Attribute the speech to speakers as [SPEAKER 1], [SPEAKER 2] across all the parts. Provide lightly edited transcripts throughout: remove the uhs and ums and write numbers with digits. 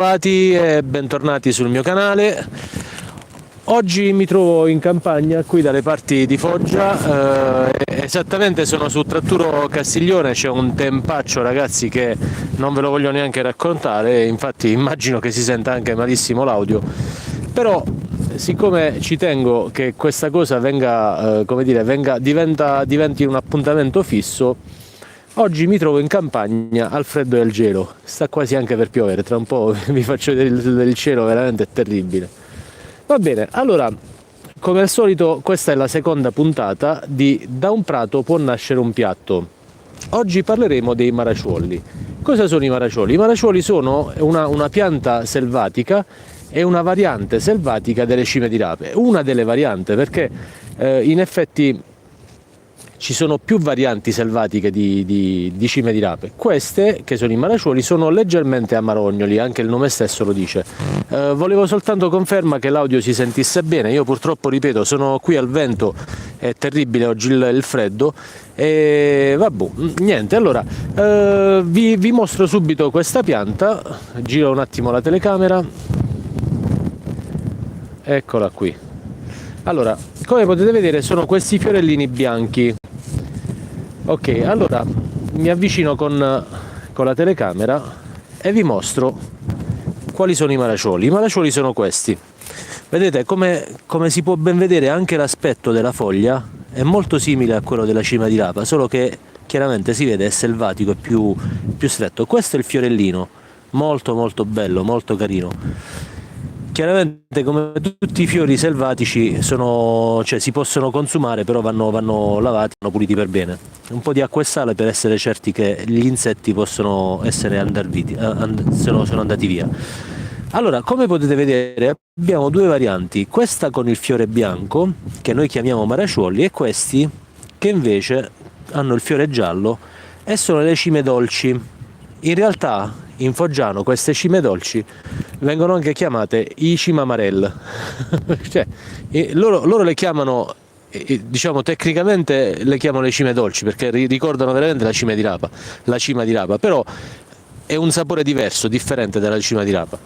[SPEAKER 1] Bentrovati e bentornati sul mio canale. Oggi mi trovo in campagna qui dalle parti di Foggia, esattamente sono su Tratturo Castiglione. C'è un tempaccio, ragazzi, che non ve lo voglio neanche raccontare, infatti immagino che si senta anche malissimo l'audio, però siccome ci tengo che questa cosa venga, diventi un appuntamento fisso, oggi mi trovo in campagna al freddo e al gelo. Sta quasi anche per piovere, tra un po' vi faccio vedere il cielo, veramente terribile. Va bene, allora, come al solito questa è la seconda puntata di Da un prato può nascere un piatto. Oggi parleremo dei maraciuoli. Cosa sono i maraciuoli? I maraciuoli sono una pianta selvatica e una variante selvatica delle cime di rape. Una delle varianti, perché in effetti ci sono più varianti selvatiche di cime di rape. Queste, che sono i maraciuoli, sono leggermente amarognoli, anche il nome stesso lo dice. Volevo soltanto conferma che l'audio si sentisse bene. Io purtroppo, ripeto, sono qui al vento, è terribile oggi il freddo e vabbè, niente. Allora vi mostro subito questa pianta. Giro un attimo la telecamera, eccola qui. Allora, come potete vedere sono questi fiorellini bianchi. Ok, allora mi avvicino con la telecamera e vi mostro quali sono i maraciuoli. I maraciuoli sono questi. Vedete, come si può ben vedere, anche l'aspetto della foglia è molto simile a quello della cima di rapa, solo che chiaramente si vede è selvatico, è più stretto. Questo è il fiorellino, molto molto bello, molto carino. Chiaramente, come tutti i fiori selvatici, si possono consumare, però vanno lavati, vanno puliti per bene. Un po' di acqua e sale per essere certi che gli insetti possono essere sono andati via. Allora, come potete vedere, abbiamo due varianti: questa con il fiore bianco, che noi chiamiamo maraciuoli, e questi che invece hanno il fiore giallo e sono le cime dolci. In realtà in foggiano queste cime dolci vengono anche chiamate i cimamarelle. Cioè, loro le chiamano, diciamo tecnicamente le chiamano le cime dolci perché ricordano veramente la cima di rapa, però è un sapore diverso, differente dalla cima di rapa.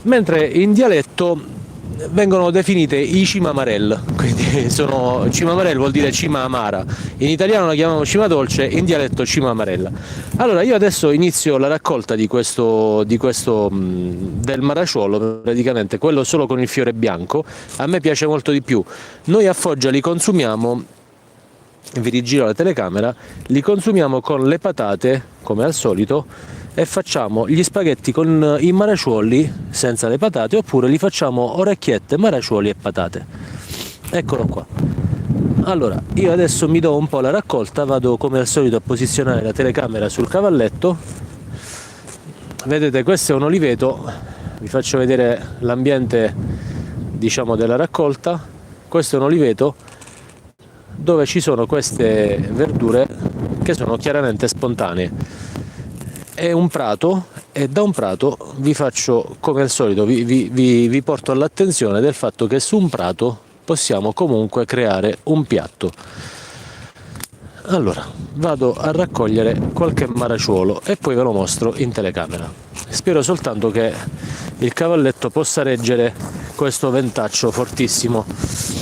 [SPEAKER 1] Mentre in dialetto vengono definite i cimamarelle, quindi cimamarelle vuol dire cima amara, in italiano la chiamiamo cima dolce, in dialetto cima amarella. Allora io adesso inizio la raccolta di questo del maraciuolo, praticamente quello solo con il fiore bianco. A me piace molto di più. Noi a Foggia li consumiamo, vi rigiro la telecamera, li consumiamo con le patate come al solito, e facciamo gli spaghetti con i maraciuoli senza le patate, oppure li facciamo orecchiette, maraciuoli e patate. Eccolo qua. Allora, io adesso mi do un po' la raccolta, vado come al solito a posizionare la telecamera sul cavalletto. Vedete, questo è un oliveto, vi faccio vedere l'ambiente, diciamo, della raccolta. Questo è un oliveto dove ci sono queste verdure che sono chiaramente spontanee. È un prato, e da un prato vi faccio, come al solito, vi porto all'attenzione del fatto che su un prato possiamo comunque creare un piatto. Allora, vado a raccogliere qualche maraciuolo e poi ve lo mostro in telecamera. Spero soltanto che il cavalletto possa reggere questo ventaccio fortissimo.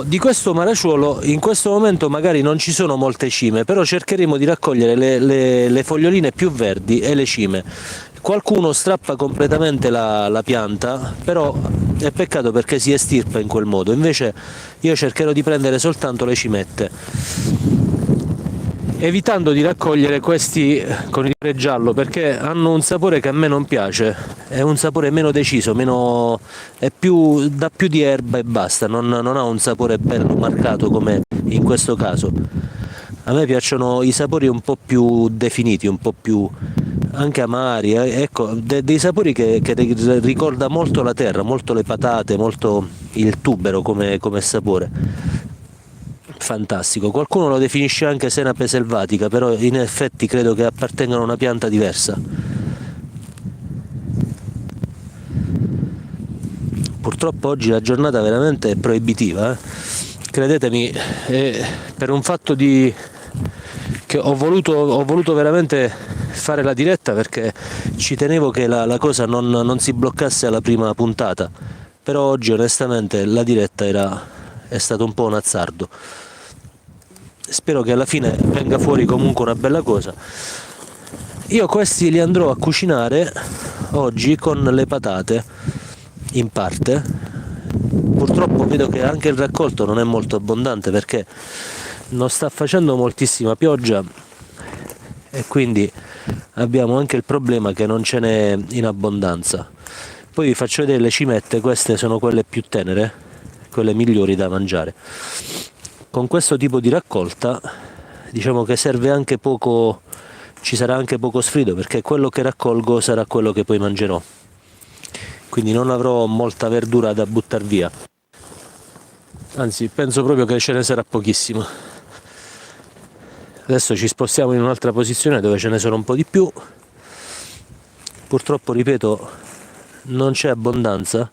[SPEAKER 1] Di questo maraciuolo in questo momento magari non ci sono molte cime, però cercheremo di raccogliere le foglioline più verdi e le cime. Qualcuno strappa completamente la pianta, però è peccato perché si estirpa in quel modo. Invece io cercherò di prendere soltanto le cimette, evitando di raccogliere questi con il fiore giallo, perché hanno un sapore che a me non piace, è un sapore meno deciso, dà più di erba e basta, non ha un sapore bello marcato come in questo caso. A me piacciono i sapori un po' più definiti, un po' più anche amari, ecco, dei sapori che ricorda molto la terra, molto le patate, molto il tubero come sapore. Fantastico. Qualcuno lo definisce anche senape selvatica, però in effetti credo che appartengano a una pianta diversa. Purtroppo oggi la giornata veramente è proibitiva, credetemi, per un fatto che ho voluto veramente fare la diretta perché ci tenevo che la cosa non si bloccasse alla prima puntata, però oggi onestamente la diretta è stato un po' un azzardo. Spero che alla fine venga fuori comunque una bella cosa. Io questi li andrò a cucinare oggi con le patate, in parte. Purtroppo vedo che anche il raccolto non è molto abbondante perché non sta facendo moltissima pioggia e quindi abbiamo anche il problema che non ce n'è in abbondanza. Poi vi faccio vedere le cimette, queste sono quelle più tenere, quelle migliori da mangiare. Con questo tipo di raccolta diciamo che serve anche poco, ci sarà anche poco sfrido perché quello che raccolgo sarà quello che poi mangerò, quindi non avrò molta verdura da buttar via, anzi penso proprio che ce ne sarà pochissima. Adesso ci spostiamo in un'altra posizione dove ce ne sono un po' di più. Purtroppo, ripeto, non c'è abbondanza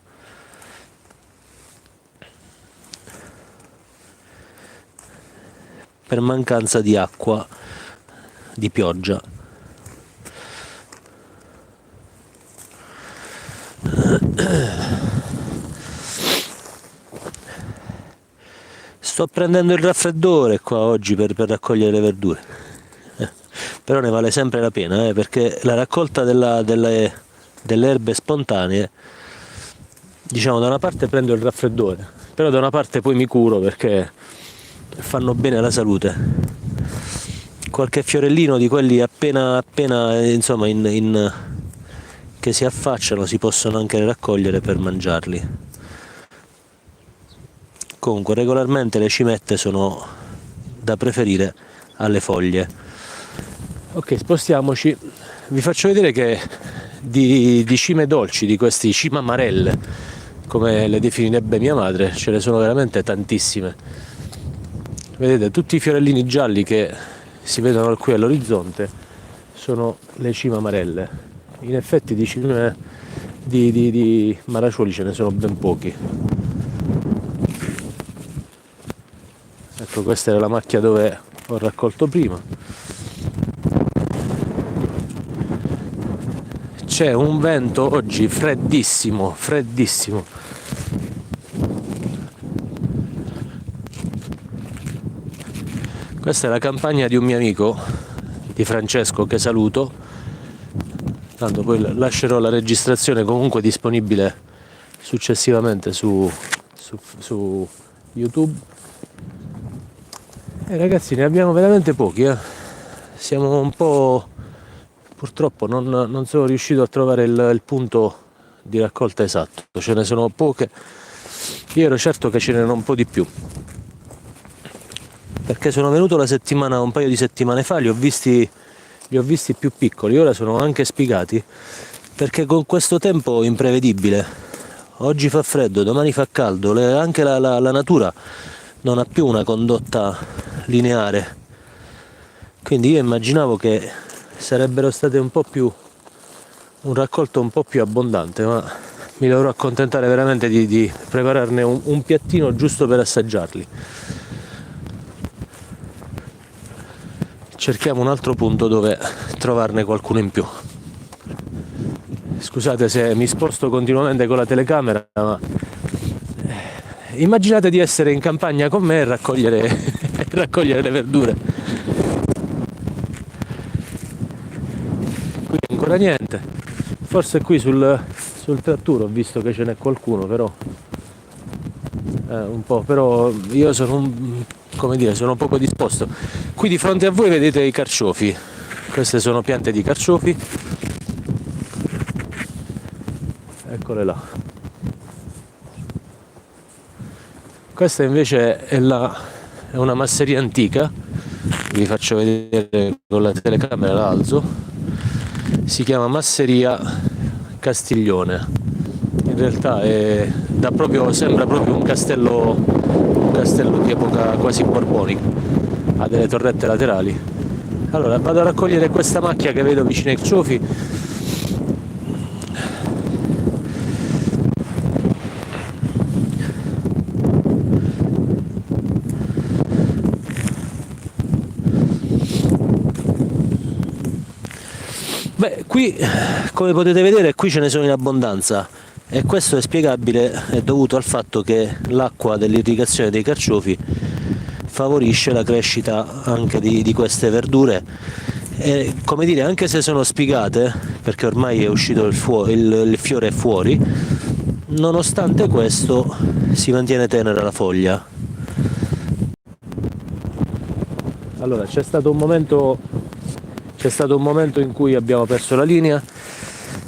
[SPEAKER 1] per mancanza di acqua, di pioggia. Sto prendendo il raffreddore qua oggi per raccogliere le verdure, però ne vale sempre la pena, perché la raccolta delle erbe spontanee, diciamo, da una parte prendo il raffreddore, però da una parte poi mi curo perché fanno bene alla salute. Qualche fiorellino di quelli appena insomma che si affacciano si possono anche raccogliere per mangiarli. Comunque regolarmente le cimette sono da preferire alle foglie. Ok, spostiamoci. Vi faccio vedere che di cime dolci, di questi cimamarelle, come le definirebbe mia madre, ce ne sono veramente tantissime. Vedete, tutti i fiorellini gialli che si vedono qui all'orizzonte sono le cimamarelle. In effetti di maraciuoli ce ne sono ben pochi. Ecco, questa era la macchia dove ho raccolto prima. C'è un vento oggi freddissimo, freddissimo. Questa è la campagna di un mio amico, di Francesco, che saluto. Tanto poi lascerò la registrazione comunque disponibile successivamente su YouTube. Ragazzi, ne abbiamo veramente pochi, siamo un po', purtroppo non sono riuscito a trovare il punto di raccolta esatto, ce ne sono poche. Io ero certo che ce n'erano un po' di più, perché sono venuto un paio di settimane fa, li ho visti più piccoli, ora sono anche spiegati, perché con questo tempo imprevedibile, oggi fa freddo, domani fa caldo, anche la natura non ha più una condotta lineare, quindi io immaginavo che sarebbero state un raccolto un po' più abbondante, ma mi dovrò accontentare veramente di prepararne un piattino giusto per assaggiarli. Cerchiamo un altro punto dove trovarne qualcuno in più. Scusate se mi sposto continuamente con la telecamera, ma immaginate di essere in campagna con me e raccogliere le verdure. Qui ancora niente. Forse qui sul tratturo ho visto che ce n'è qualcuno, però un po', però io sono sono poco disposto. Qui di fronte a voi vedete i carciofi. Queste sono piante di carciofi. Eccole là. Questa invece è una masseria antica, vi faccio vedere con la telecamera, l'alzo. Si chiama Masseria Castiglione. In realtà sembra proprio un castello di epoca quasi borbonica, ha delle torrette laterali. Allora vado a raccogliere questa macchia che vedo vicino ai carciofi.
[SPEAKER 2] Beh, qui come potete vedere qui ce ne sono in abbondanza e questo è spiegabile, è dovuto al fatto che l'acqua dell'irrigazione dei carciofi favorisce la crescita anche di queste verdure e, come dire, anche se sono spigate, perché ormai è uscito il fiore è fuori, nonostante questo si mantiene tenera la foglia.
[SPEAKER 1] Allora, c'è stato un momento in cui abbiamo perso la linea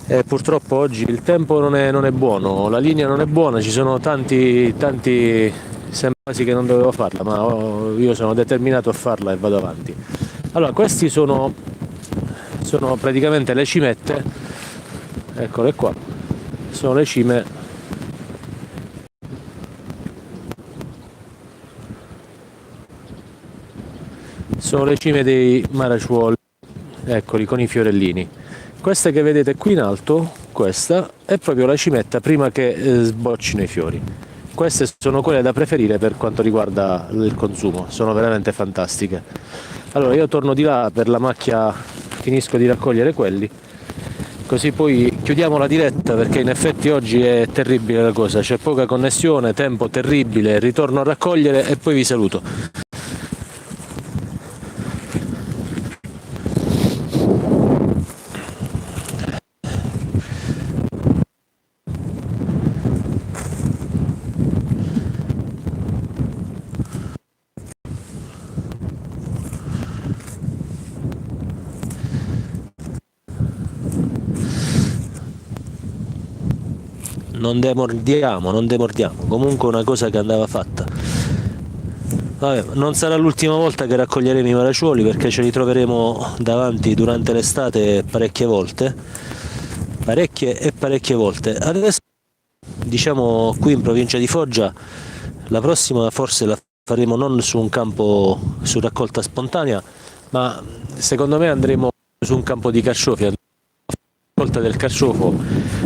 [SPEAKER 1] e purtroppo oggi il tempo non è buono, la linea non è buona, ci sono tanti, sembra quasi che non dovevo farla, ma io sono determinato a farla e vado avanti. Allora, questi sono praticamente le cimette, eccole qua, sono le cime. Sono le cime dei maraciuoli, eccoli con i fiorellini. Questa che vedete qui in alto, questa è proprio la cimetta prima che sboccino i fiori. Queste sono quelle da preferire per quanto riguarda il consumo, sono veramente fantastiche. Allora io torno di là per la macchia, finisco di raccogliere quelli, così poi chiudiamo la diretta perché in effetti oggi è terribile la cosa, c'è poca connessione, tempo terribile, ritorno a raccogliere e poi vi saluto.
[SPEAKER 2] Non demordiamo, non demordiamo, comunque una cosa che andava fatta. Vabbè, non sarà l'ultima volta che raccoglieremo i maraciuoli perché ce li troveremo davanti durante l'estate parecchie volte, parecchie e parecchie volte. Adesso, diciamo, qui in provincia di Foggia, la prossima forse la faremo non su un campo su raccolta spontanea, ma
[SPEAKER 1] Secondo me andremo su un campo di carciofi, raccolta del carciofo,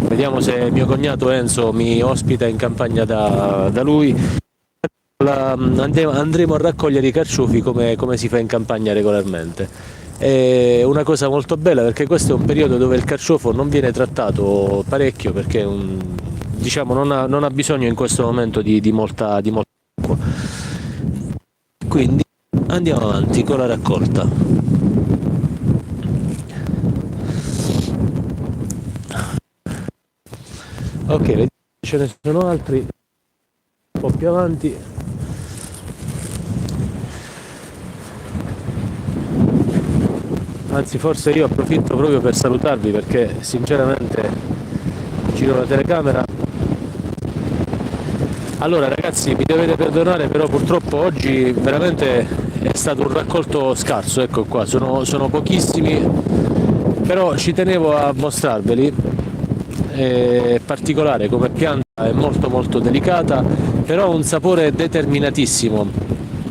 [SPEAKER 1] vediamo se mio cognato Enzo mi ospita in campagna da lui. Andremo a raccogliere i carciofi come si fa in campagna regolarmente. È una cosa molto bella perché questo è un periodo dove il carciofo non viene trattato parecchio perché diciamo, non ha bisogno in questo momento di molta acqua.
[SPEAKER 2] quindi andiamo avanti con la raccolta.
[SPEAKER 1] Ok, ce ne sono altri un po' più avanti. Anzi, forse io approfitto proprio per salutarvi perché sinceramente giro la telecamera. Allora ragazzi, mi dovete perdonare, però purtroppo oggi veramente è stato un raccolto scarso, ecco qua, sono pochissimi, però ci tenevo a mostrarveli. È particolare come pianta, è molto molto delicata, però ha un sapore determinatissimo,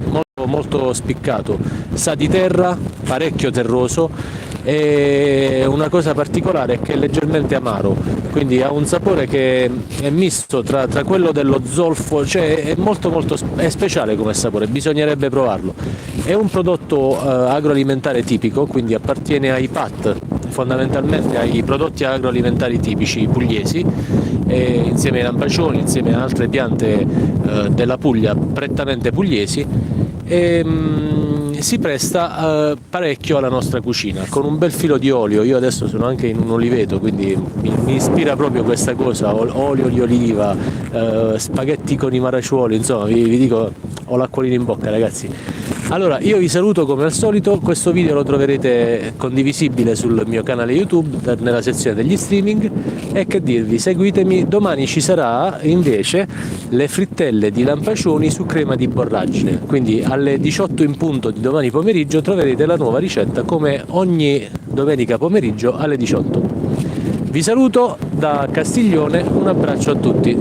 [SPEAKER 1] molto, molto spiccato, sa di terra, parecchio terroso e una cosa particolare è che è leggermente amaro, quindi ha un sapore che è misto tra quello dello zolfo, cioè è molto molto è speciale come sapore, bisognerebbe provarlo. È un prodotto agroalimentare tipico, quindi appartiene ai PAT, fondamentalmente ai prodotti agroalimentari tipici pugliesi, insieme ai lampacioni, insieme a altre piante della Puglia prettamente pugliesi, e si presta parecchio alla nostra cucina, con un bel filo di olio. Io adesso sono anche in un oliveto, quindi mi ispira proprio questa cosa, olio di oliva, spaghetti con i maraciuoli, insomma vi dico, ho l'acquolina in bocca ragazzi. Allora, io vi saluto come al solito, questo video lo troverete condivisibile sul mio canale YouTube nella sezione degli streaming e che dirvi, seguitemi, domani ci sarà invece le frittelle di lampacioni su crema di borragine, quindi alle 18 in punto di domani pomeriggio troverete la nuova ricetta come ogni domenica pomeriggio alle 18. Vi saluto da Castiglione, un abbraccio a tutti.